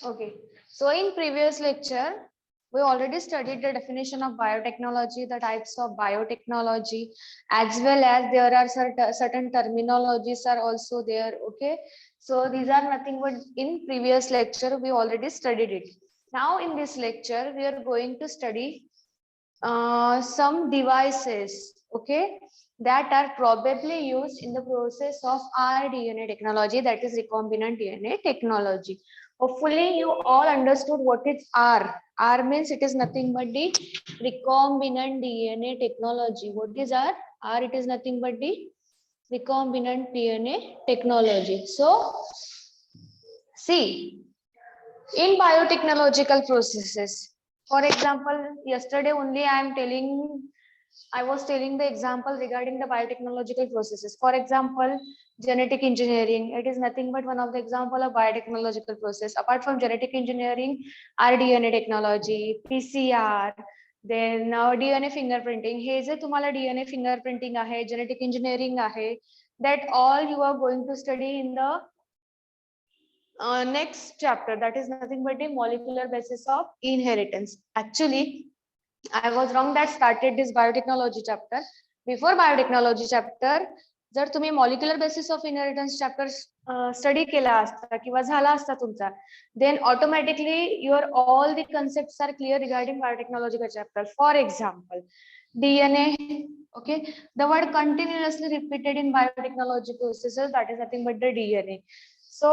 Okay. So in previous lecture, we already studied the definition of biotechnology, the types of biotechnology, as well as there are certain terminologies are also there. Okay. So these are nothing but in previous lecture, we already studied it. Now in this lecture, we are going to study some devices, okay, that are probably used in the process of rDNA technology, that is recombinant DNA technology. Hopefully you all understood what is R. R means it is nothing but the recombinant DNA technology. What is R? R, it is nothing but the recombinant DNA technology. So see, in biotechnological processes, for example, yesterday only I was telling the example regarding the biotechnological processes. For example, genetic engineering, it is nothing but one of the example of biotechnological process. Apart from genetic engineering, rDNA technology, PCR, then DNA fingerprinting. हे जे तुम्हाला DNA fingerprinting आहे, genetic engineering आहे, that all you are going to study in the next chapter, that is nothing but the molecular basis of inheritance. Actually, I was wrong that started this biotechnology chapter. Before biotechnology chapter, जर तुम्ही molecular basis of inheritance chapter study केला असता किंवा झाला असता तुमचा, then automatically your all the concepts are clear regarding biotechnological chapter. For example, DNA, okay, the word continuously repeated in biotechnology processes, that is nothing but the DNA. So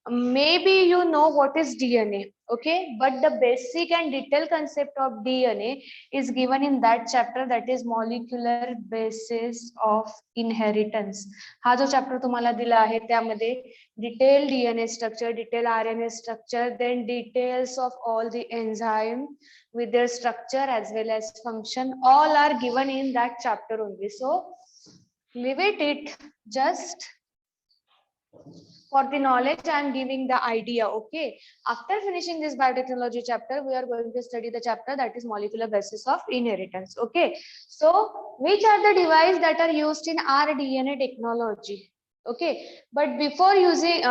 maybe you know what is DNA, okay, but the basic and detailed concept of DNA is given in that chapter, that is molecular basis of inheritance. हा जो chapter तुम्हाला दिला आहे त्यामध्ये detail DNA structure, detail RNA structure, then details of all the enzyme with their structure as well as function, all are given in that chapter only. So leave it just for the knowledge I am giving the idea. Okay, after finishing this biotechnology chapter, we are going to study the chapter that is molecular basis of inheritance. Okay, so which are the devices that are used in rDNA technology? Okay, but before using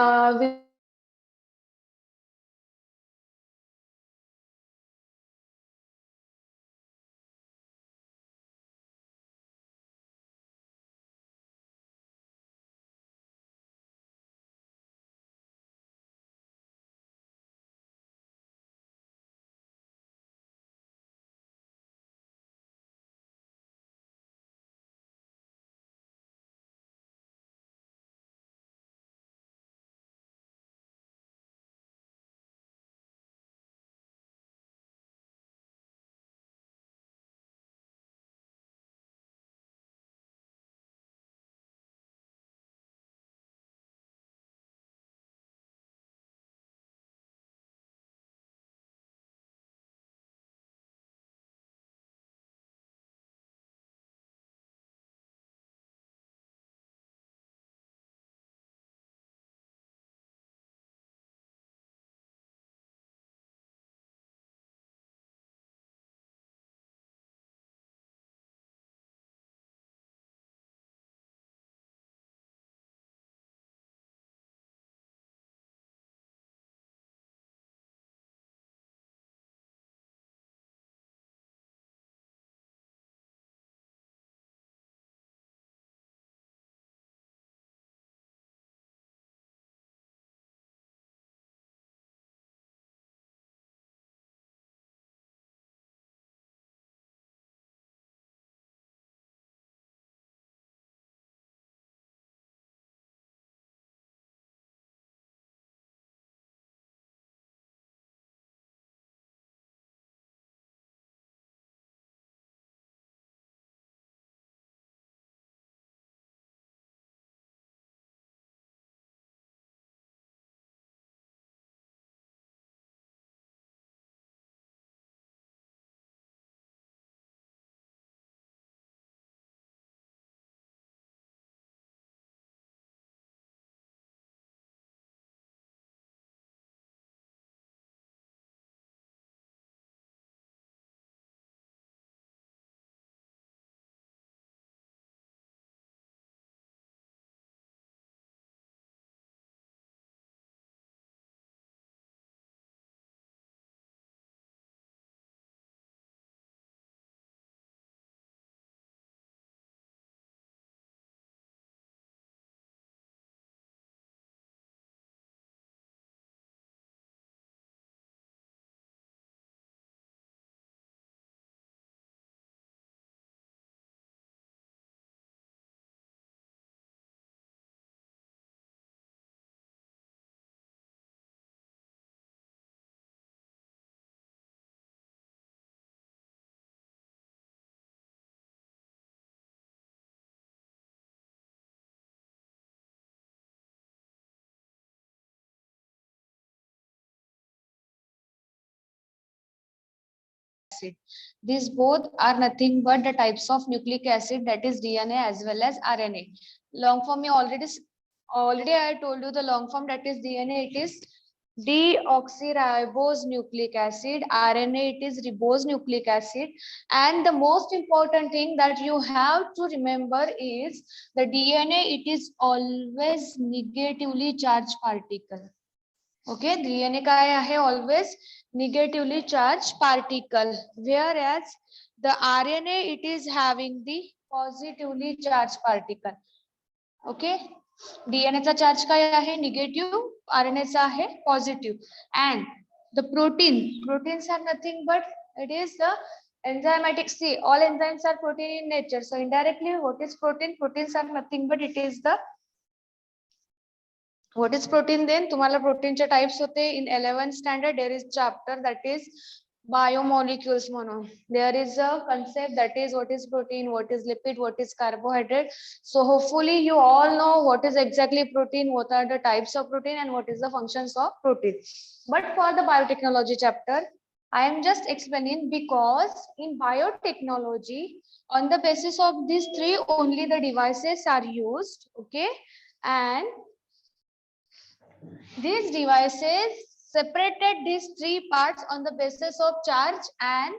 acid. These both are nothing but the types of nucleic acid, that is DNA as well as RNA. Long form, already I told you the long form, that is DNA, it is deoxyribose nucleic acid. RNA, it is ribose nucleic acid. And the most important thing that you have to remember is the DNA, it is always negatively charged particle. Okay, DNA काय आहे? Always negatively charged particle, whereas the RNA, it is having the positively charged particle. Okay, DNA चा charge काय आहे? Negative, RNA चा आहे positive. And the proteins are nothing but it is the enzymatic. See, all enzymes are protein in nature. So indirectly, what is protein? Proteins are nothing but it is the what is protein then? तुम्हाला प्रोटीनचे types होते in 11th standard. There is chapter that is biomolecules म्हणून. There is a concept that is what is protein, what is lipid, what is carbohydrate. So hopefully you all know what is exactly protein, what are the types of protein, and what is the functions of protein. But for the biotechnology chapter, I am just explaining because in biotechnology, on the basis of these three only the devices are used. Okay, and these devices separated these three parts on the basis of charge and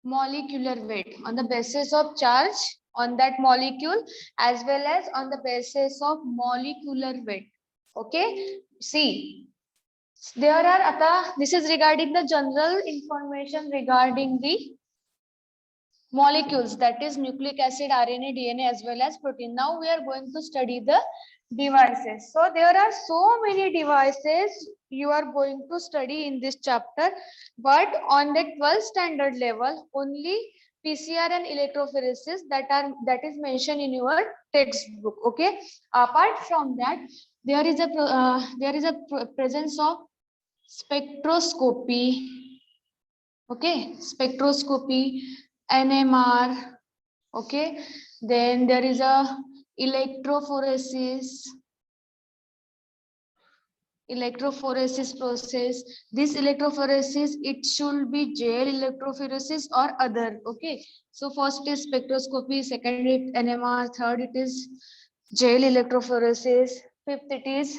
molecular weight. On the basis of charge on that molecule as well as on the basis of molecular weight. Okay, see, there are this is regarding the general information regarding the molecules, that is nucleic acid, RNA, DNA as well as protein. Now we are going to study the devices. So there are so many devices you are going to study in this chapter, but on the 12th standard level only PCR and electrophoresis that is mentioned in your textbook. Okay, apart from that there is a presence of spectroscopy. Okay, spectroscopy, NMR. Okay, then there is a electrophoresis process. This electrophoresis, it should be gel electrophoresis or other. Okay, so first is spectroscopy, second is NMR, third it is gel electrophoresis, fifth it is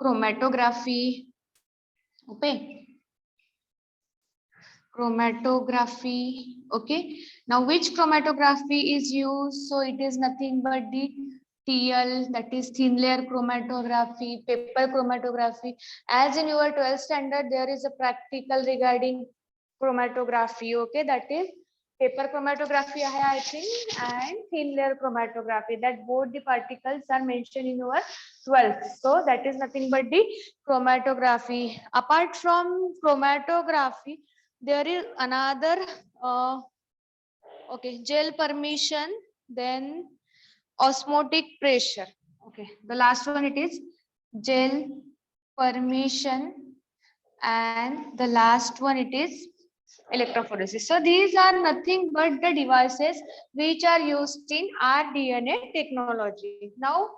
chromatography. Okay, chromatography. Okay, now which chromatography is used? So it is nothing but the TL, that is thin layer chromatography, paper chromatography. As in your 12th standard there is a practical regarding chromatography. Okay, that is paper chromatography I think, and thin layer chromatography, that both the particles are mentioned in your 12th. So that is nothing but the chromatography. Apart from chromatography, there is another okay, gel permission, then osmotic pressure. Okay, the last one it is gel permission, and the last one it is electrophoresis. So these are nothing but the devices which are used in rDNA technology. Now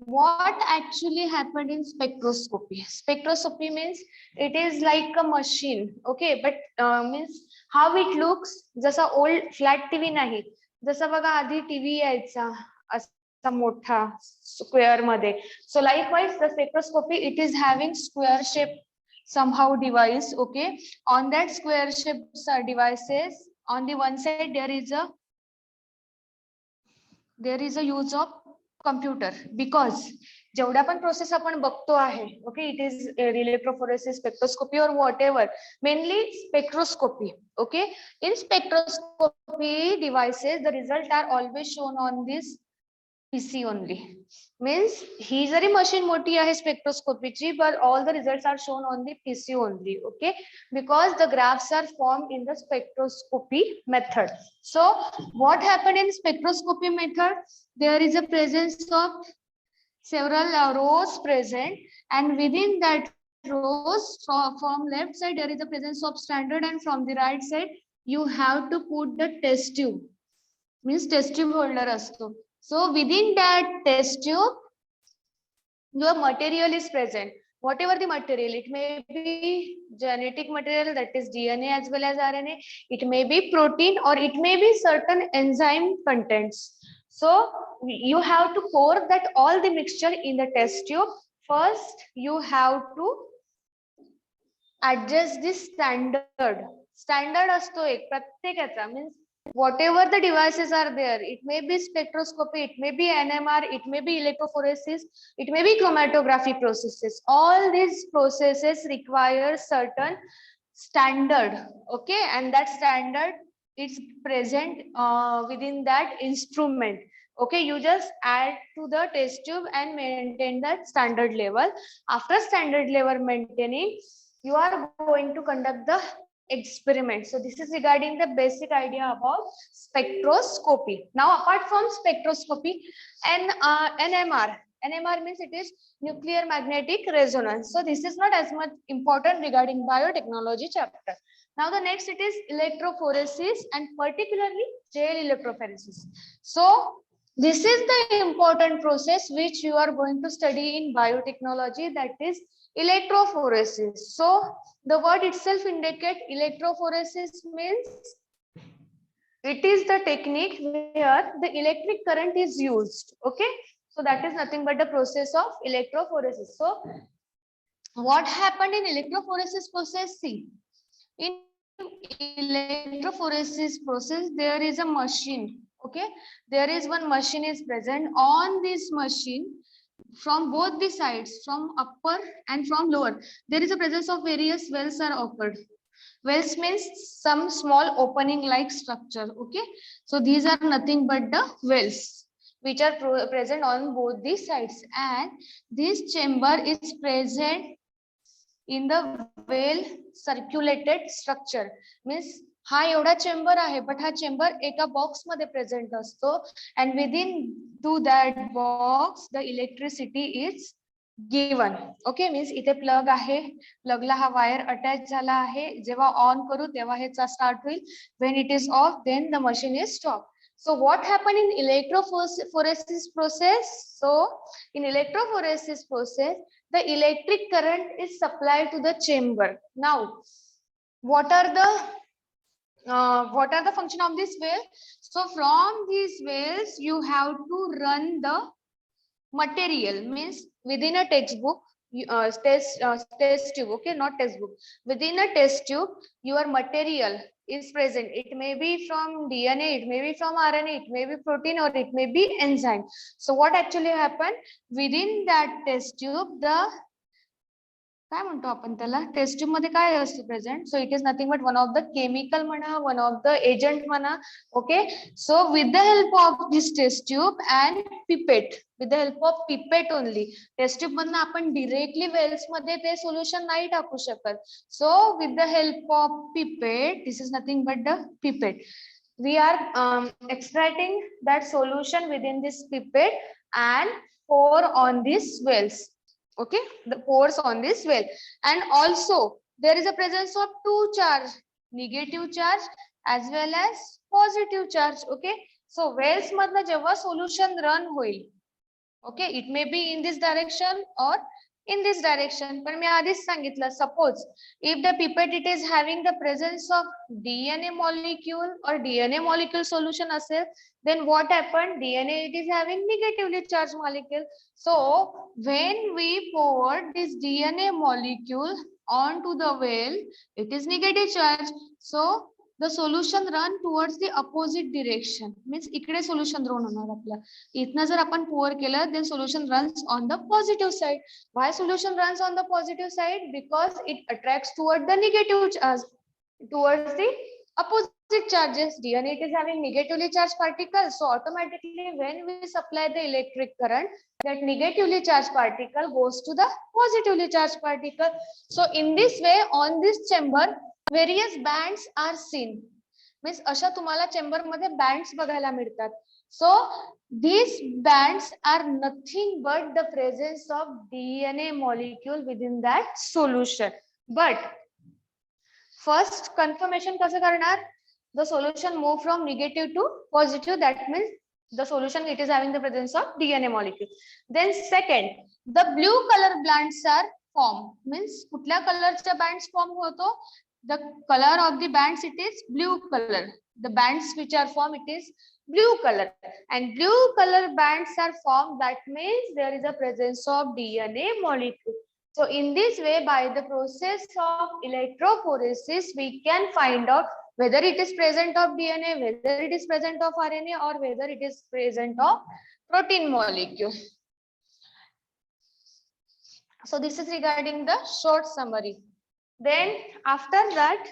what actually happened in spectroscopy? Spectroscopy means it is like a machine. Okay, but means how it looks, जसा old flat TV नाही, जसा बघा आधी TV यायचा असा मोठा square मध्ये. So likewise the spectroscopy, it is having square shape somehow device. Okay, on that square shape devices, on the one side there is a use of computer, because जेवढा पण प्रोसेस आपण बघतो आहे, okay, it is electrophoresis, spectroscopy or whatever, mainly spectroscopy. Okay, in spectroscopy devices the results are always shown on this PC only. Means he zari machine मोठी आहे spectroscopy ची, but all the results are shown on the PC only. Okay, because the graphs are formed in the spectroscopy method. So what happened in spectroscopy method? There is a presence of several rows present, and within that rows from left side there is a presence of standard, and from the right side you have to put the test tube. Means test tube holder asto. So within that test tube your material is present. whatever the material, it may be genetic material, that is DNA as well as RNA, it may be protein, or it may be certain enzyme contents. So you have to pour that all the mixture in the test tube. First you have to adjust this standard असतो एक प्रत्येकाचा, means whatever the devices are there, it may be spectroscopy, it may be NMR, it may be electrophoresis, it may be chromatography processes. All these processes require certain standard, okay, and that standard is present within that instrument. Okay, you just add to the test tube and maintain that standard level. After standard level maintaining, you are going to conduct the experiment. So this is regarding the basic idea about spectroscopy. Now apart from spectroscopy, NMR means it is nuclear magnetic resonance. So this is not as much important regarding biotechnology chapter. Now the next, it is electrophoresis, and particularly gel electrophoresis. So this is the important process which you are going to study in biotechnology, that is electrophoresis. So the word itself indicates electrophoresis means it is the technique where the electric current is used. Okay, so that is nothing but the process of electrophoresis. So what happened in electrophoresis process? See, in electrophoresis process there is a machine. Okay, there is one machine is present. On this machine, from both the sides, from upper and from lower, there is a presence of various wells are occurred. Wells means some small opening like structure. Okay, so these are nothing but the wells which are present on both the sides, and this chamber is present in the well circulated structure. Means हा एवढा chamber आहे, but हा chamber एका box मध्ये present असतो, and within to that box the electricity is given. Okay, means इथे plug आहे, प्लगला हा वायर अटॅच झाला आहे, जेव्हा ऑन करू तेव्हा हे स्टार्ट होईल, when it is off then the machine is stopped. So what happened in electrophoresis process? So in electrophoresis process, the electric current is supplied to the chamber. Now what are the function of this well? So from these wells you have to run the material, means within a textbook, test tube, okay, not textbook, within a test tube your material is present. It may be from DNA, it may be from RNA, it may be protein, or it may be enzyme. So what actually happened within that test tube, the काय म्हणतो आपण त्याला, test tube मध्ये काय असतं present? So it is nothing but one of the chemical म्हणा, one of the agent म्हणा. Okay, so with the help of this test tube and pipette, with the help of pipette only, test tube मधनं आपण directly Wales मध्ये ते solution नाही टाकू शकत. सो with the help of pipette, this is nothing but the pipette, we are extracting that solution within this pipette and pour on these wells. Okay, the pores on this well, and also there is a presence of two charge, negative charge as well as positive charge. Okay, so wells madna jeva solution run hoil, okay, it may be in this direction or in this direction. But मी आधीच सांगितलं, suppose if the pipette it is having the presence of DNA molecule or DNA molecule solution असेल, then what happened? DNA it is having negatively charged molecule. So when we pour this DNA molecule onto the well, it is negative charge. So the solution run towards the opposite direction. Means इकडे solution run होणार आपला. इतना जर आपण pour केलं, then solution runs on the positive side. Why solution runs on the positive side? Because it attracts toward the negative charge, towards the opposite charges. DNA it is having negatively charged particles, so automatically when we supply the electric current, that negatively charged particle goes to the positively charged particle. So in this way, on this chamber various bands are seen. Means अशा तुम्हाला chamber मध्ये bands बघायला मिळतात. So these bands are nothing but the presence of DNA molecule within that solution. But first confirmation कसं करणार? The solution move from negative to positive, that means the solution it is having the presence of DNA molecule. Then second, the blue color bands are form means कुठल्या कलरच्या bands form होतो? The color of the bands, it is blue color. The bands which are formed, it is blue color, and blue color bands are formed. That means there is a presence of DNA molecule. So in this way, by the process of electrophoresis, we can find out whether it is present of DNA, whether it is present of RNA, or whether it is present of protein molecule. So this is regarding the short summary. Then after that,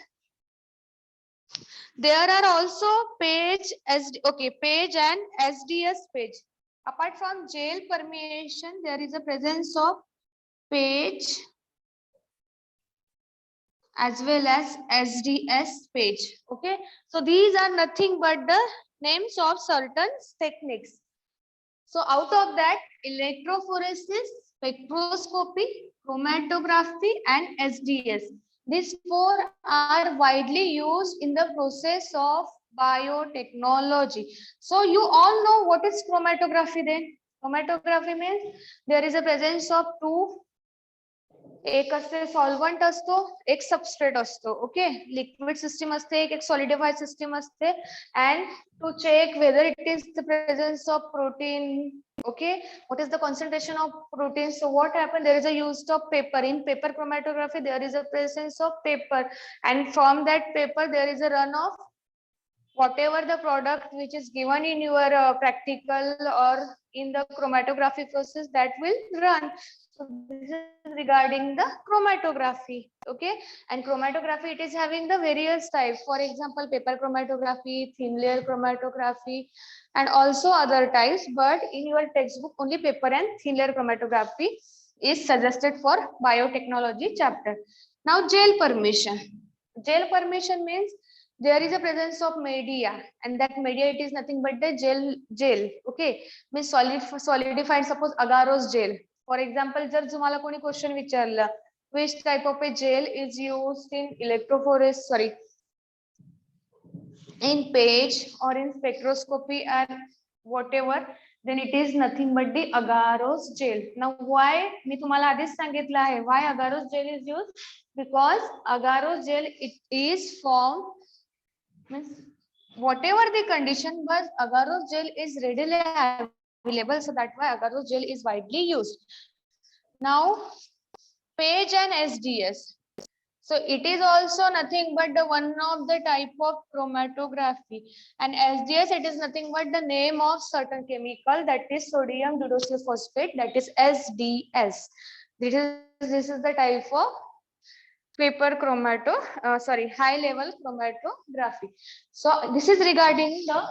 there are also page and SDS page. Apart from gel permeation, there is a presence of page as well as SDS page. Okay, so these are nothing but the names of certain techniques. So out of that, electrophoresis, spectroscopy, chromatography, and SDS. These four are widely used in the process of biotechnology. So you all know what is chromatography then? Chromatography means there is a presence of two, एक असते solvent असतो, एक substrate असतो. Okay, liquid system असते, एक solidified system असते, and to check whether it is the presence of protein. Okay, what is the concentration of protein? So what happened, there is a use of paper. In paper chromatography, there is a presence of paper, and from that paper there is a run of whatever the product which is given in your practical or in the chromatography process, that will run. So this is regarding the chromatography. Okay, and chromatography, it is having the various types. For example, paper chromatography, thin layer chromatography, and also other types. But in your textbook, only paper and thin layer chromatography is suggested for biotechnology chapter. Now gel permeation. Gel permeation means there is a presence of media, and that media, it is nothing but the gel. Okay, means solidified. Suppose agarose gel. For example, जर तुम्हाला कोणी question विचारलं, which type of a gel is used in electrophoresis, in page or in spectroscopy and whatever, then it is nothing but the agarose gel. Now why, मी तुम्हाला आधीच सांगितलं आहे, why agarose gel is used? Because agarose gel, it is formed, means whatever the condition, but agarose gel is readily available, so that's why agarose gel is widely used. Now page and SDS, so it is also nothing but the one of the type of chromatography, and SDS, it is nothing but the name of certain chemical, that is sodium dioxide phosphate, that is SDS. This is the type of paper high level chromatography. So this is regarding the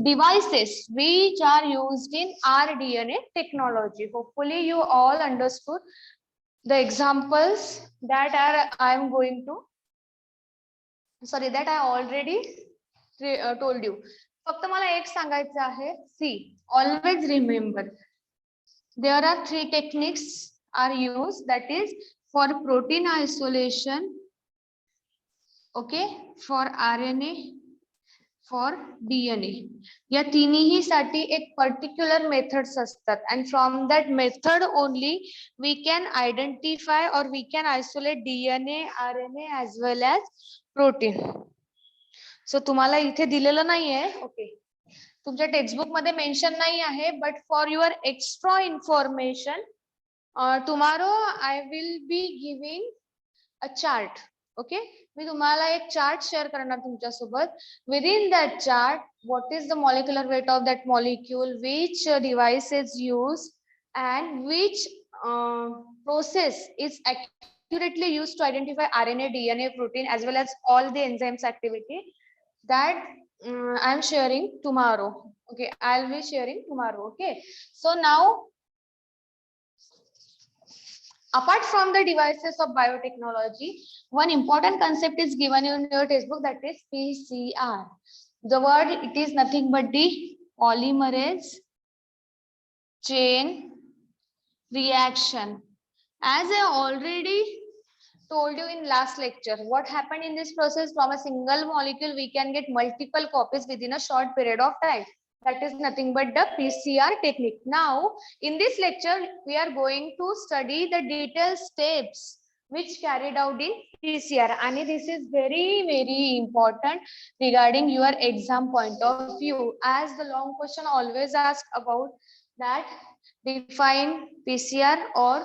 devices which are used in rDNA technology. Hopefully you all understood the examples that I am going to, that I already told you. फक्त मला एक सांगायचं आहे, see, always remember there are three techniques are used, that is for protein isolation, okay, for RNA, for DNA. या तिन्ही साठी एक particular methods असतात, and from that method only we can identify or we can isolate DNA, RNA as well as protein. So तुम्हाला इथे दिलेलं नाहीये, okay, तुमच्या टेक्स्टबुक मध्ये मेन्शन नाही आहे, but for your extra information, tomorrow I will be giving a chart. Okay, मी तुम्हाला एक चार्ट शेअर करणार तुमच्यासोबत. Within that chart, what is the molecular weight of that molecule, which device is used, and which process is accurately used to identify RNA, DNA, protein, as well as all the enzymes activity, that I am sharing tomorrow. Okay, I'll be sharing tomorrow. Okay, so now, apart from the devices of biotechnology, one important concept is given in your textbook, that is PCR. The word, it is nothing but the polymerase chain reaction. As I already told you in last lecture, what happened in this process, from a single molecule we can get multiple copies within a short period of time. That is nothing but the PCR technique. Now, in this lecture, we are going to study the detailed steps which carried out in PCR. And this is very, very important regarding your exam point of view, as the long question always asks about that define PCR or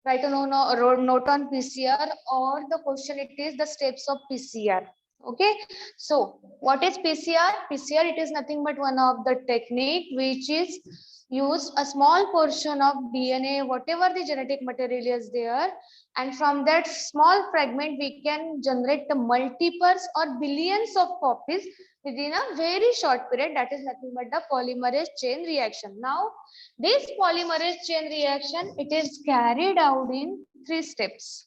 write a note on PCR, or the question it is the steps of PCR. Okay, so what is PCR? PCR, it is nothing but one of the technique which is use a small portion of DNA, whatever the genetic material is there, and from that small fragment we can generate the multiples or billions of copies within a very short period. That is nothing but the polymerase chain reaction. Now, this polymerase chain reaction, it is carried out in 3 steps.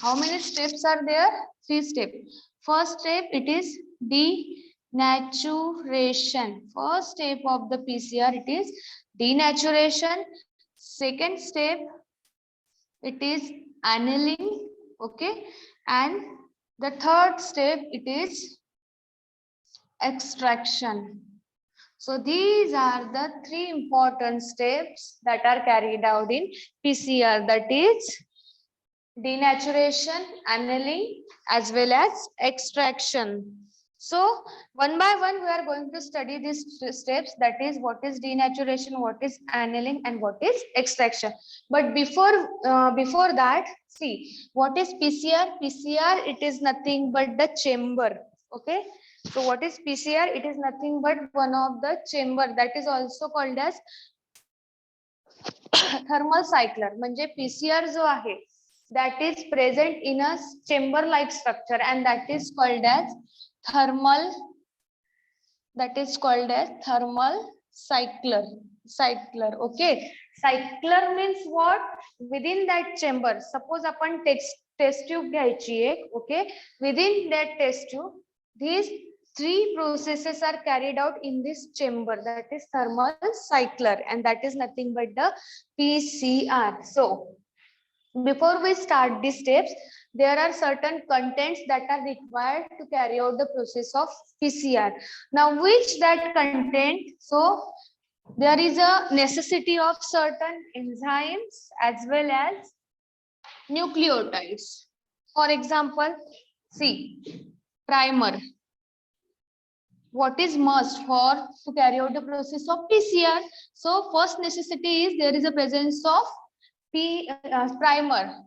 How many steps are there? 3 steps. First step, it is denaturation. First step of the PCR, it is denaturation. Second step, it is annealing. Okay. And the third step, it is extraction. So these are the 3 important steps that are carried out in PCR. That is denaturation, annealing, as well as extraction. So one by one we are going to study these steps, that is what is denaturation, what is annealing, and what is extraction. But before that, see what is PCR. PCR, it is nothing but the chamber. Okay, so what is PCR? It is nothing but one of the chamber, that is also called as thermal cycler. म्हणजे PCR जो आहे, that is present in a chamber like structure, and that is called as thermal cycler. Okay, cycler means what? Within that chamber, suppose आपण test tube घ्यायची एक. Okay, within that test tube, these 3 processes are carried out in this chamber, that is thermal cycler, and that is nothing but the PCR. So before we start these steps, there are certain contents that are required to carry out the process of PCR. Now, which that content? So there is a necessity of certain enzymes as well as nucleotides. For example, see, primer. What is must for to carry out the process of PCR? So first necessity is there is a presence of primer.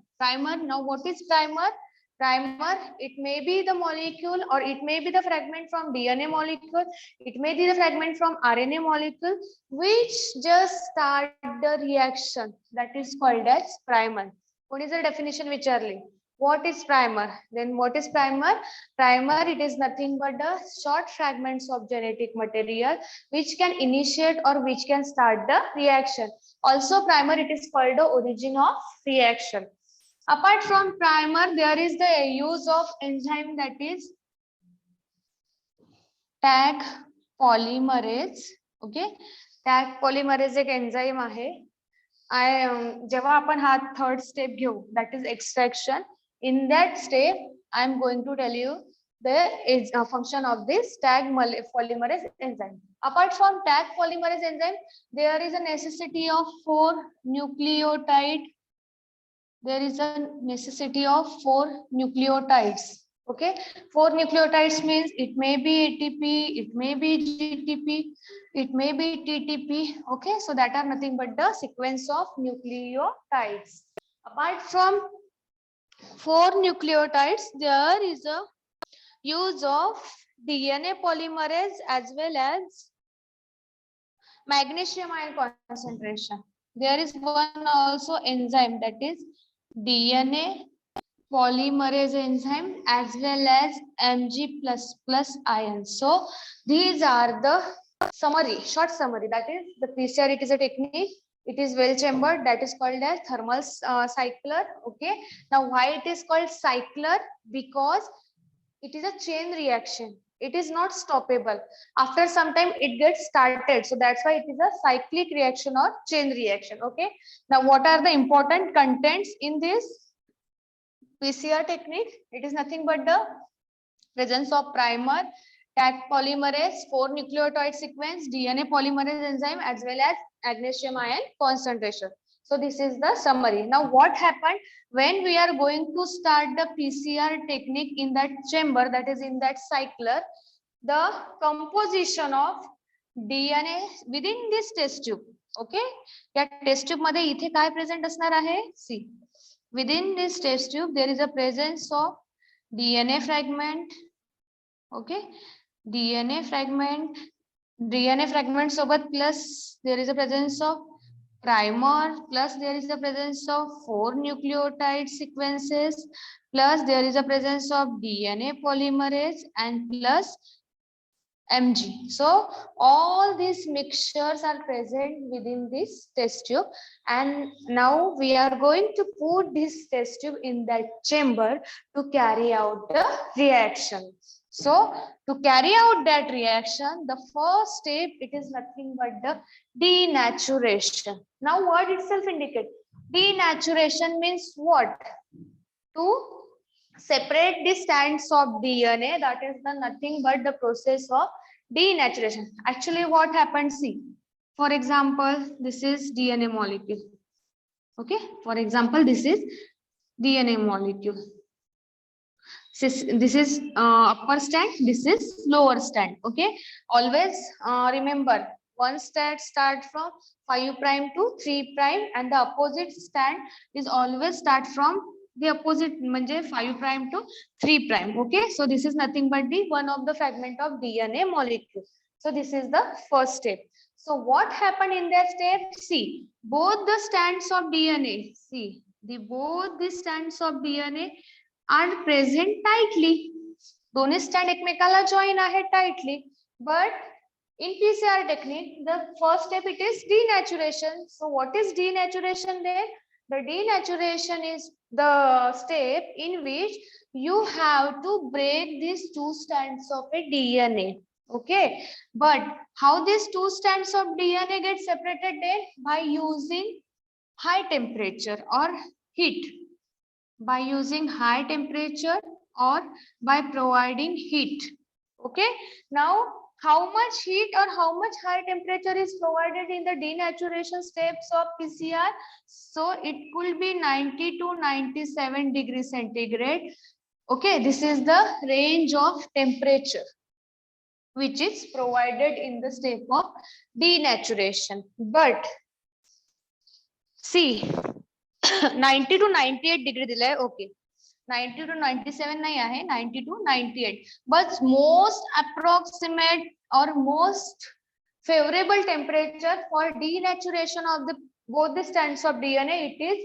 Now what is primer? Primer, it may be the molecule, or it may be the fragment from DNA molecule, it may be the fragment from RNA molecule, which just start the reaction. That is called as primer. What is the definition विचारली? What is primer? Then what is primer? Primer, it is nothing but the short fragments of genetic material which can initiate or which can start the reaction. Also primer, it is called the origin of reaction. Apart from primer, there is the use of enzyme, that is tag polymerase. Okay, tag polymerase एक enzyme आहे. जेव्हा आपण हा third step घेऊ, that is extraction. In that step, I am going to tell you the function of this tag polymerase enzyme. Apart from tag polymerase enzyme, there is a necessity of 4 nucleotide. There is a necessity of 4 nucleotides. Okay, 4 nucleotides means it may be ATP, it may be GTP, it may be TTP. Okay, so that are nothing but the sequence of nucleotides. Apart from 4 nucleotides, there is a use of DNA polymerase as well as magnesium ion concentration. There is one also enzyme, that is DNA polymerase enzyme as well as Mg++ ion. So these are the summary, short summary, that is the PCR. It is a technique. It is well chambered, that is called as thermal cycler. Okay, now why it is called cycler? Because it is a chain reaction. It is not stoppable. After some time it gets started, so that's why it is a cyclic reaction or chain reaction. Okay, now what are the important contents in this PCR technique? It is nothing but the presence of primer, Taq polymerase, 4 nucleotide sequence, DNA polymerase enzyme, as well as magnesium ion concentration. So this is the summary. Now what happened when we are going to start the PCR technique in that chamber, that is in that cycler, the composition of DNA within this test tube. Okay, या test tube मध्ये इथे काय present असणार आहे? See, within this test tube there is a presence of DNA fragment. Okay, DNA fragment sobat plus there is a presence of primer, plus there is a presence of 4 nucleotide sequences, plus there is a presence of DNA polymerase, and plus Mg. So all these mixtures are present within this test tube, and now we are going to put this test tube in that chamber to carry out the reaction. So to carry out that reaction, the first step, it is nothing but the denaturation. Now word itself indicates denaturation means what? To separate the strands of DNA, that is the nothing but the process of denaturation. Actually what happens, see, for example, this is DNA molecule. Okay, for example, this is DNA molecule. This is upper strand, this is lower strand. Okay, always remember, one strand start from 5' to 3', and the opposite strand is always start from the opposite, म्हणजे 5' to 3'. Okay, so this is nothing but the one of the fragment of DNA molecule. So this is the first step. So what happened in that step? See, both the strands of DNA, see, both the strands of DNA are present tightly. दोन्ही stand एकमेकाला join आहे tightly. But in PCR technique, the first step, it is denaturation. So what is denaturation then? The denaturation is the step in which you have to break these two strands of a DNA. Okay, but how these two strands of DNA get separated then? By using high temperature or heat. By using high temperature or by providing heat. Okay, now how much heat or how much high temperature is provided in the denaturation steps of PCR? So it could be 90 to 97 degrees centigrade. Okay, this is the range of temperature which is provided in the step of denaturation. But see, 90 to 98 degree दिलाय. Okay, 90 to 97 नाही आहे, 90 to 98. But most approximate or most favorable temperature for denaturation of the both the strands of DNA, it is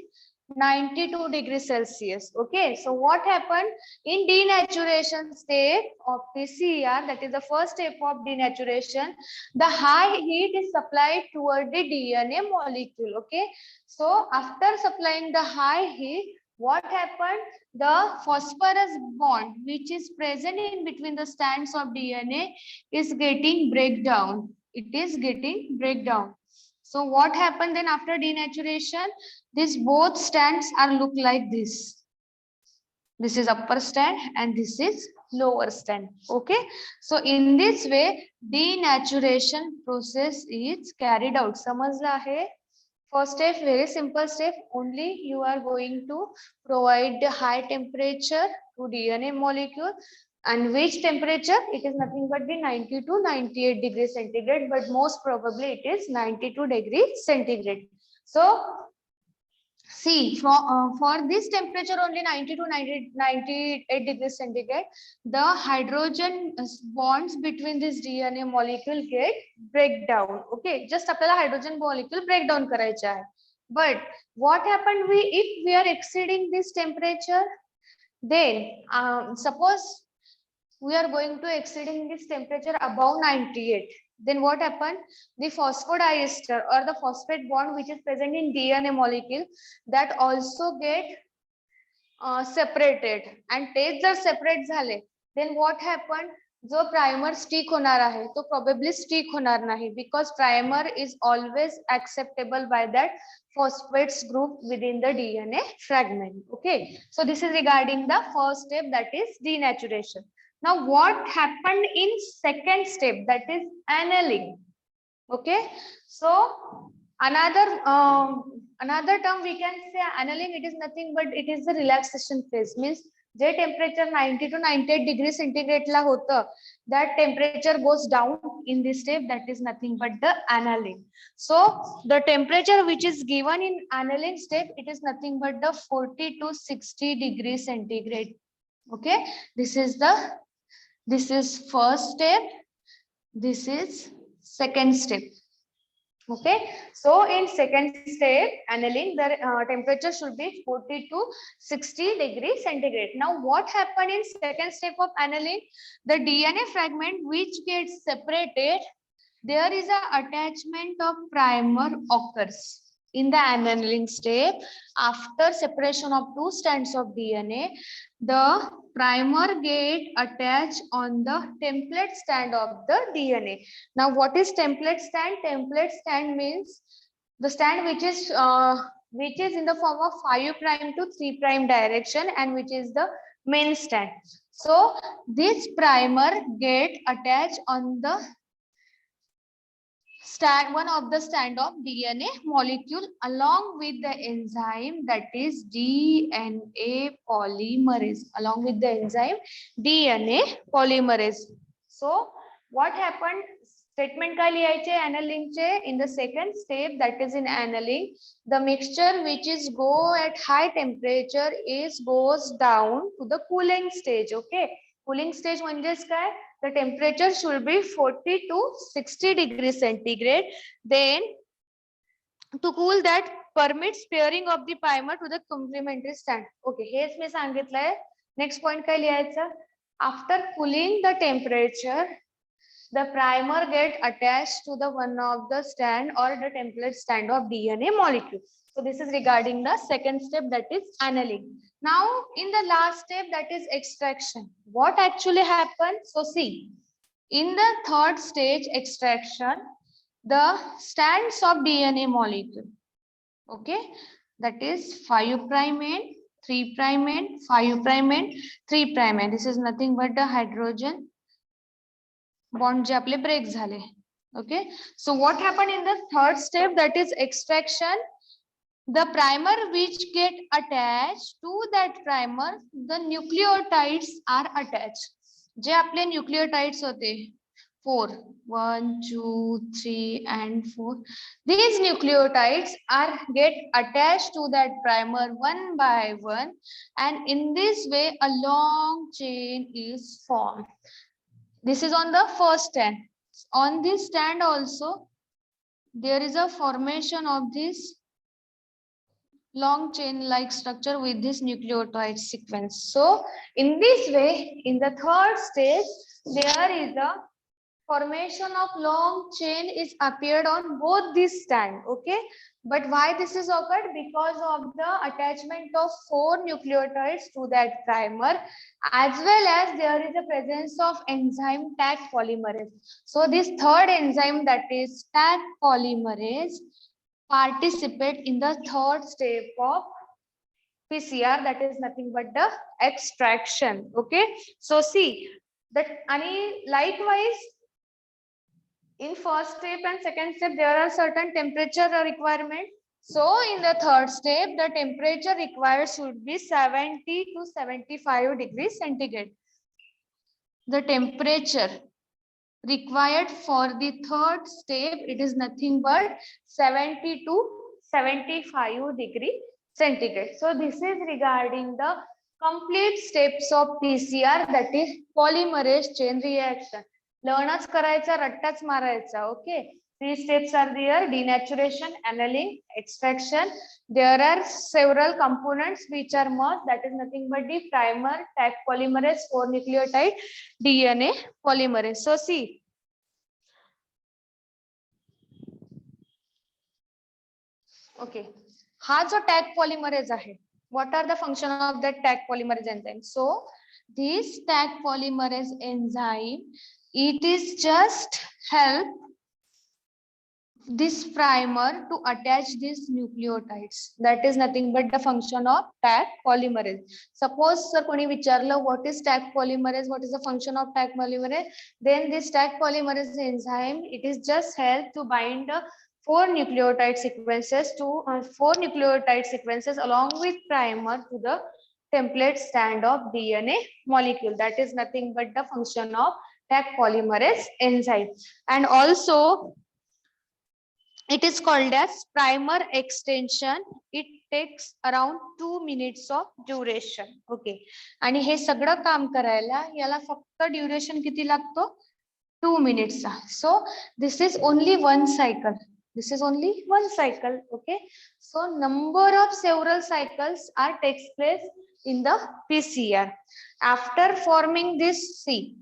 92 degrees Celsius. Okay, so what happened in denaturation step of PCR, that is the first step of denaturation, the high heat is supplied toward the DNA molecule. Okay, so after supplying the high heat, what happened? The phosphorus bond which is present in between the strands of DNA is getting breakdown. It is getting breakdown. So what happened then after denaturation? These both strands are look like this. This is upper strand and this is lower strand. Okay, so in this way denaturation process is carried out. समजला आहे? First step, very simple step. Only you are going to provide the high temperature to DNA molecule, and which temperature? It is nothing but the 90 to 98 degrees centigrade, but most probably it is 92 degrees centigrade. So see, for this temperature only 90 to 98 degrees centigrade, the hydrogen bonds between this DNA molecule get break down. Okay, just आपल्याला hydrogen molecule break down करायचा आहे. But what happened if we are exceeding this temperature? Then suppose we are going to exceeding this temperature above 98. Then what happened? The phosphodiester or the phosphate bond which is present in DNA molecule, that also get separated, and तेच जर separate झाले, then what happened? जो primer stick होणार आहे तो probably stick होणार नाही, because primer is always acceptable by that phosphates group within the DNA fragment. Okay, so this is regarding the first step, that is denaturation. Now what happened in second step, that is annealing. Okay, so another term we can say annealing. It is nothing but it is the relaxation phase. Means J temperature 90 to 98 degree centigrade ला होतं, that temperature goes down in this step. That is nothing but the annealing. So the temperature which is given in annealing step, it is nothing but the 40 to 60 degree centigrade. Okay, this is first step. This is second step. Okay, so in second step annealing, the temperature should be 40 to 60 degrees centigrade. Now what happened in second step of annealing? The DNA fragment which gets separated, there is an attachment of primer occurs in the annealing step. After separation of two strands of DNA, the primer get attached on the template strand of the DNA. Now what is template strand? Template strand means the strand which is in the form of 5' to 3' direction, and which is the main strand. So this primer get attached on the one of the strand of DNA molecule along with the enzyme, that is DNA polymerase, along with the enzyme DNA polymerase. So what happened? Statement काय लिहायचे annealing चे? In the second step, that is in annealing, the mixture which is go at high temperature is goes down to the cooling stage. Okay, cooling stage म्हणजेच काय? The temperature should be 40 to 60 degrees centigrade. Then to cool that permits pairing of the primer to the complementary strand. Okay, हेच मी सांगितलंय. Next point काय लिहायचं? After cooling the temperature, the primer get attached to the one of the strand or the template strand of DNA molecule. So this is regarding the second step, that is annealing. Now in the last step, that is extraction. What actually happened? So see, in the third stage extraction, the strands of DNA molecule, okay, that is 5' end, 3' end, 5' end, 3' end. This is nothing but the hydrogen bond जे आपले break झाले. Okay, so what happened in the third step, that is extraction? The primer which get attached to that primer, the nucleotides are attached. जे आपले nucleotides होते 4, 1, 2, 3 and 4. These nucleotides are get attached to that primer one by one, and in this way a long chain is formed. This is on the first strand. On this strand also, there is a formation of this long chain like structure with this nucleotide sequence. So in this way, in the third stage, there is a formation of long chain is appeared on both these strands. Okay, but why this is occurred? Because of the attachment of 4 nucleotides to that primer, as well as there is a presence of enzyme Taq polymerase. So this third enzyme, that is Taq polymerase, participate in the third step of PCR, that is nothing but the extraction. Okay, so see that, and likewise in first step and second step there are certain temperature requirement. So in the third step, the temperature required should be 70 to 75 degrees centigrade. The temperature required for the third step, it is nothing but 70 to 75 degree centigrade. So this is regarding the complete steps of PCR, that is polymerase chain reaction. लर्नच करायचा, रट्टाच मारायचा. Okay, 3 steps are there: denaturation, annealing, extraction. There are several components which are must, that is nothing but the primer, Taq polymerase, 4 nucleotide DNA polymerase. So see, okay, हा जो Taq polymerase आहे, what are the function of that Taq polymerase enzyme? So this Taq polymerase enzyme, it is just help this primer to attach these nucleotides. That is nothing but the function of Taq polymerase. Suppose sir koni vicharla what is Taq polymerase, what is the function of Taq polymerase, then this Taq polymerase enzyme, it is just help to bind four nucleotide sequences along with primer to the template stand of DNA molecule. That is nothing but the function of Taq polymerase enzyme. And also it is called as primer extension. It takes around 2 minutes of duration. Okay. आणि हे सगळं काम करायला याला फक्त duration किती लागतो 2 minutes. So this is only one cycle. This is only one cycle. Okay. So number of several cycles are takes place in the PCR. After forming this C,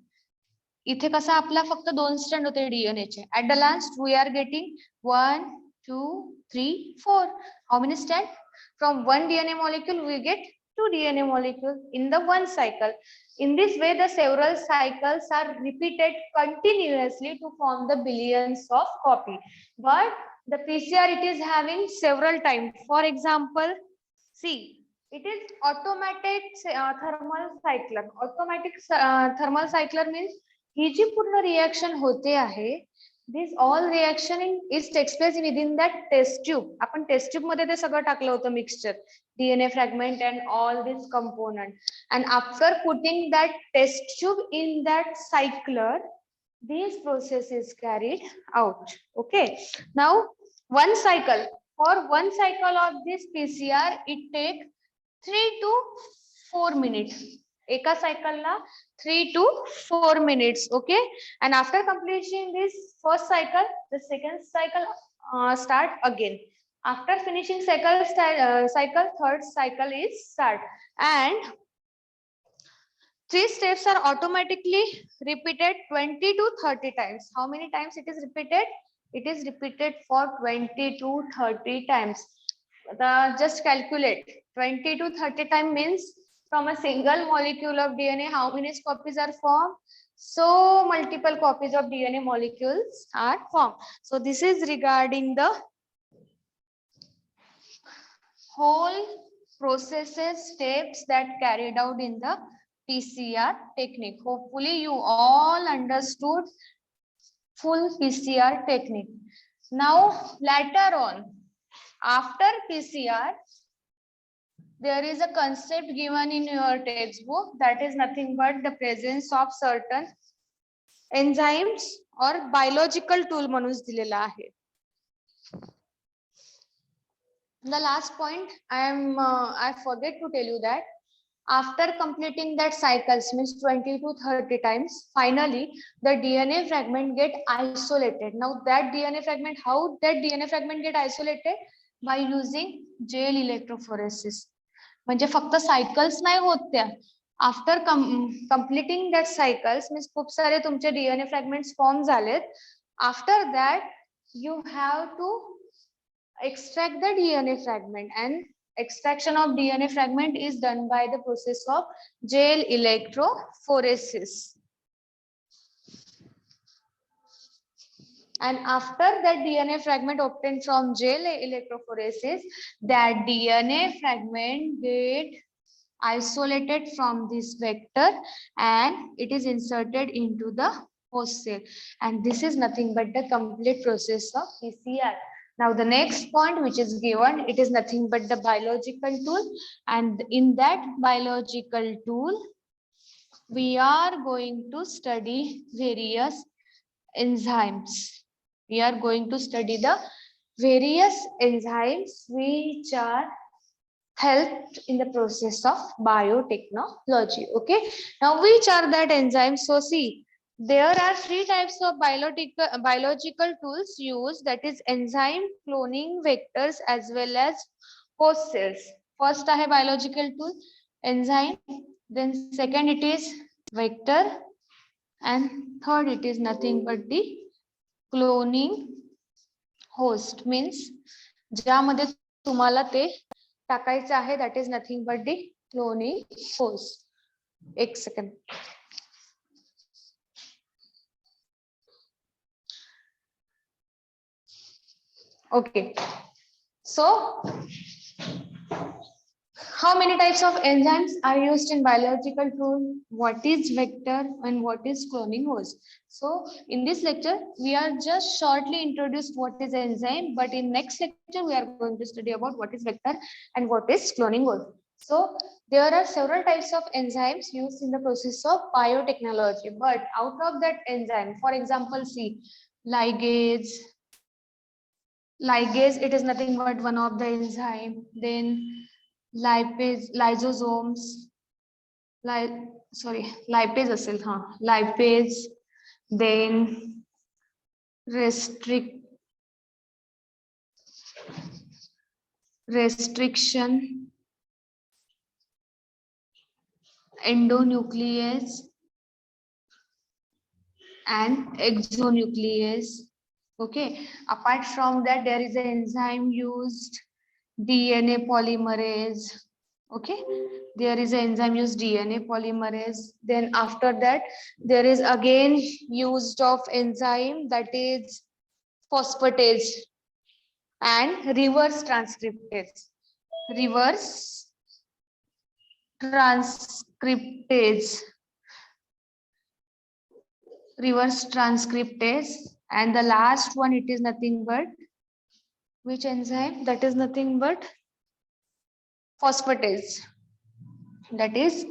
इथे कसा आपला फक्त 2 स्ट्रँड होते डीएनए चे. At the last we are getting 1, 2, 3, 4. How many strand? From one DNA molecule we get 2 DNA molecules in the one cycle. In this way the several cycles are repeated continuously to form the billions of copy. But the PCR it is having several times. For example, see, it is automatic thermal cycler. Automatic thermal cycler means ही जी पूर्ण reaction होते आहे, this all reaction is takes place within that test tube. आपण test tube मध्ये ते सगळं टाकलं होतं mixture, DNA fragment and all this component. And after putting that test tube in that cycler, this process is carried out. Okay, now one cycle, for one cycle of this PCR it take 3 to 4 minutes. Eka cycle la 3 to 4 minutes. Okay, and after completing this first cycle, the second cycle start again. After finishing cycle, third cycle is start, and 3 steps are automatically repeated 20 to 30 times. How many times it is repeated? It is repeated for 20 to 30 times. Just calculate 20 to 30 times means from a single molecule of DNA how many copies are formed? So multiple copies of DNA molecules are formed. So this is regarding the whole processes, steps that carried out in the PCR technique. Hopefully you all understood full PCR technique. Now later on, after PCR, there is a concept given in your textbook, that is nothing but the presence of certain enzymes or biological tool म्हणून दिलेला आहे. The last point I forget to tell you that after completing that cycles means 20 to 30 times, finally the DNA fragment get isolated. Now that DNA fragment, how that DNA fragment get isolated? By using gel electrophoresis. म्हणजे फक्त cycles नाही होत त्या, after completing that cycles means खूप सारे तुमचे DNA fragments form झालेत. After that you have to extract the DNA fragment, and extraction of DNA fragment is done by the process of gel electrophoresis. And after that DNA fragment obtained from gel electrophoresis, that DNA fragment get isolated from this vector and it is inserted into the host cell, and this is nothing but the complete process of PCR. Now the next point which is given, it is nothing but the biological tool, and in that biological tool we are going to study various enzymes. We are going to study the various enzymes which are helped in the process of biotechnology. Okay, now which are that enzymes? So see, there are 3 types of biological tools used, that is enzyme, cloning, vectors as well as host cells. First I have biological tool enzyme, then second it is vector, and third it is nothing but the cloning host. means ज्यामध्ये तुम्हाला ते टाकायचं आहे, that is nothing but the cloning host. एक second. Okay. So how many types of enzymes are used in biological tool? What is vector and what is cloning host? So in this lecture, we are just shortly introduced what is enzyme, but in next lecture, we are going to study about what is vector and what is cloning host. So there are several types of enzymes used in the process of biotechnology, but out of that enzyme, for example, see ligase. Ligase, it is nothing but one of the enzyme. Then lipase, lysosomes, lipase असेल, lipase, then restriction, endonuclease and exonuclease. Okay, apart from that, there is an enzyme used DNA polymerase. Okay, there is an enzyme used DNA polymerase. Then after that, there is again used of enzyme that is phosphatase and reverse transcriptase. Reverse transcriptase. Reverse transcriptase. And the last one, it is nothing but which enzyme? That is nothing but phosphatase. That is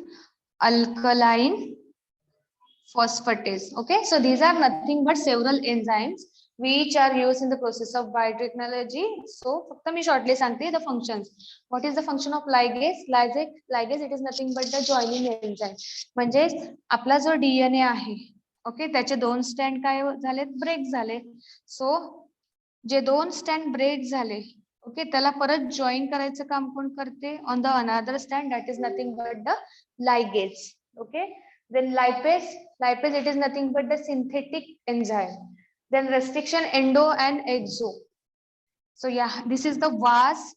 alkaline phosphatase. Okay, so these are nothing but several enzymes which are used in the process of biotechnology. So फक्त मी shortly सांगते the functions. What is the function of ligase? Ligase it is nothing but the joining enzyme. म्हणजे आपला जो DNA आहे, okay, त्याचे दोन stand काय झाले? ब्रेक झाले. सो जे दोन स्टँड ब्रेक झाले, ओके, त्याला परत जॉईन करायचं काम कोण करते? On the another stand, that is nothing but the ligase. Okay, then lipase, it is nothing but the synthetic enzyme. Then restriction, endo and exo. So yeah, this is the vast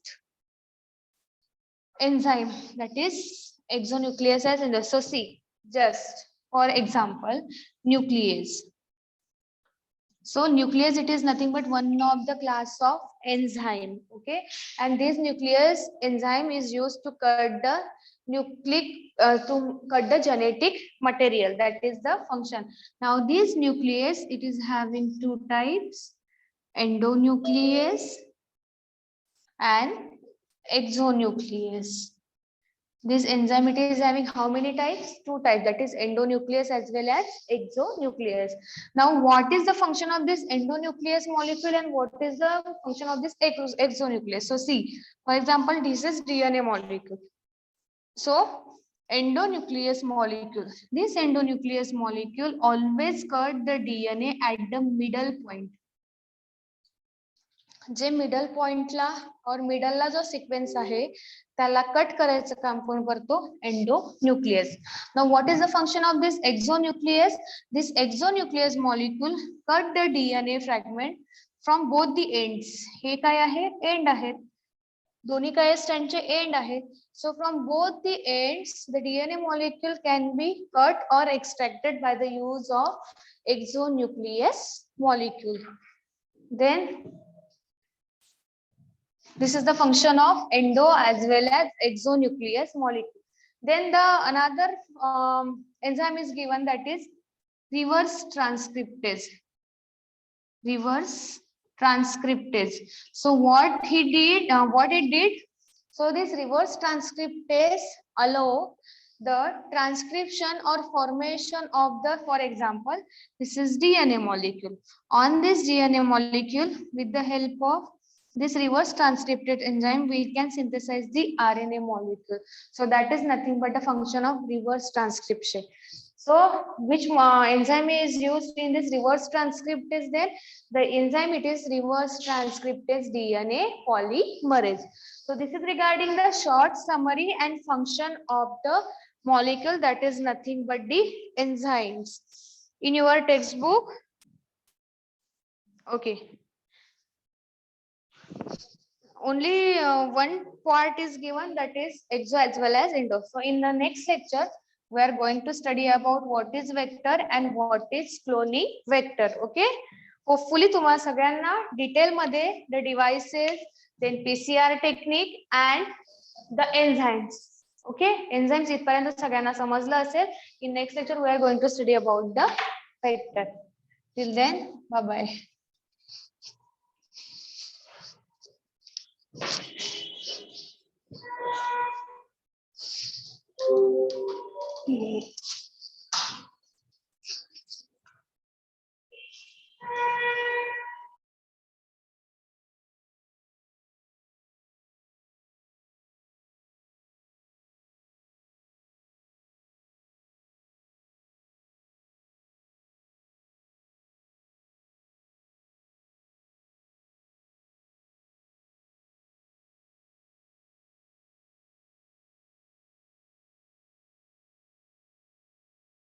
enzyme, that is exonuclease and so see, just for example, nuclease. So nuclease, it is nothing but one of the class of enzyme. Okay, and this nuclease enzyme is used to cut the genetic material. That is the function. Now this nuclease, it is having two types, endonuclease and exonuclease. This enzyme, it is having how many types? Two types, that is endonuclease as well as exonuclease. Now what is the function of this endonuclease molecule and what is the function of this exonuclease? So see, for example, this is DNA molecule. So endonuclease molecule, this endonuclease molecule always cut the DNA at the middle point. J middle पॉइंटला और मिडलला जो sequence आहे त्याला cut करायचं काम कोण करतो? Endonuclease. Now what is the function of this exonuclease? This exonuclease molecule cut the DNA fragment from both the ends. हे काय आहे? एंड आहेत. दोन्ही काय स्टँडचे एंड आहेत. So from both the ends, the DNA molecule can be cut or extracted by the use of exonuclease molecule. Then this is the function of endo as well as exonuclease molecule. Then the another enzyme is given, that is reverse transcriptase. Reverse transcriptase. So what it did? So this reverse transcriptase allow the transcription or formation of the, for example, this is DNA molecule. On this DNA molecule, with the help of this reverse transcriptase enzyme, we can synthesize the RNA molecule. So that is nothing but a function of reverse transcription. So which enzyme is used in this reverse transcriptase? Then the enzyme, it is reverse transcriptase DNA polymerase. So this is regarding the short summary and function of the molecule, that is nothing but the enzymes. In your textbook, okay, only one part is given, that is exo as well as endo. So in the next lecture, we are going to study about what is vector and what is cloning vector. Okay, hopefully तुम्हाला सगळ्यांना detail मध्ये the devices, then PCR technique and the enzymes. Okay, enzymes इथपर्यंत सगळ्यांना समजलं असेल. In next lecture we are going to study about the vector. Till then bye bye.